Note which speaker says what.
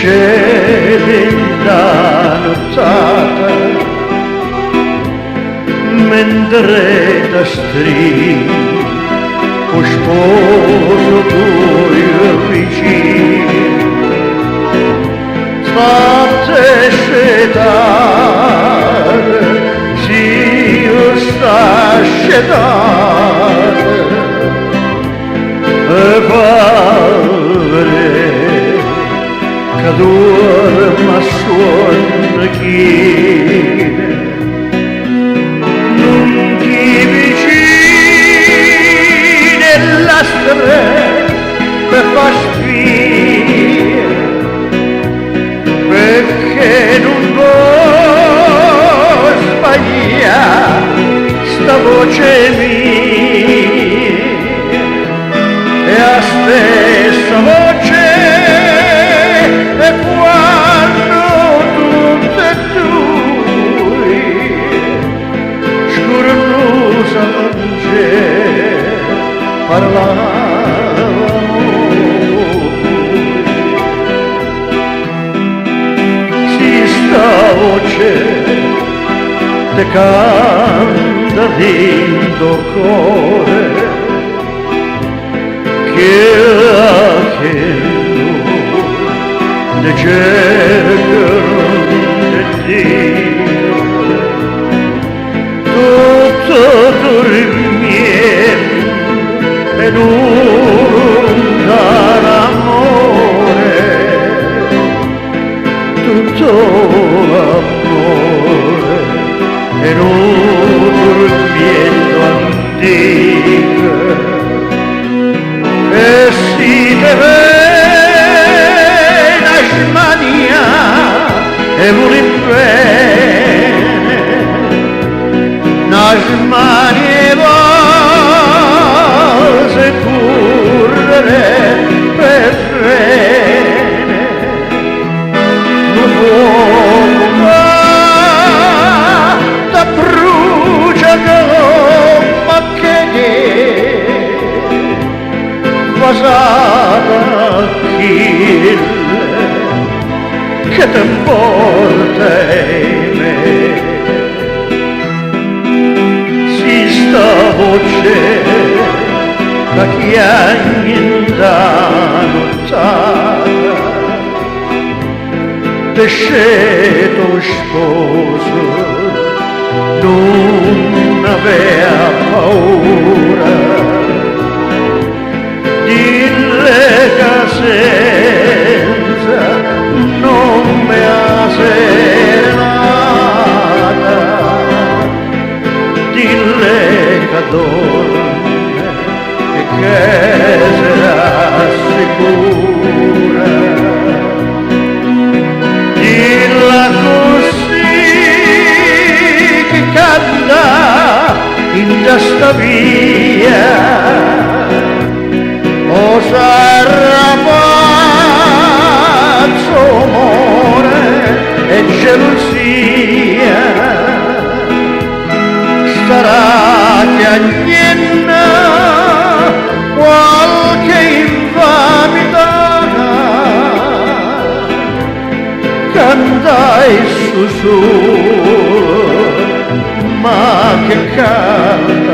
Speaker 1: scende la nottata mentre da stringi o sposo tuo vicino state scetare si io sta scetare e padre che dorma suon chine non ti vicine la strada per far spia perché non può sbagliare sta voce mia e la stessa voce e quando tutte e due scurnosa non c'è parlavamo si sta voce te canta dentro cuore che de cercano di Dio tutto dormiendo e non dall'amore tutto l'amore e non dormiendo antica e si deve e vuole bene nas mani vose correre per bene non può da bruciano ma che basata kill che te porta in me si sta voce la chiagna nottata te sceto sposo non avea paura dille case non me ha serenata dille che dorme e che sarà sicura dilla così che canta in questa via o sarà e gelosia sarà che agnenna qualche infamità canta il sussurro ma che canta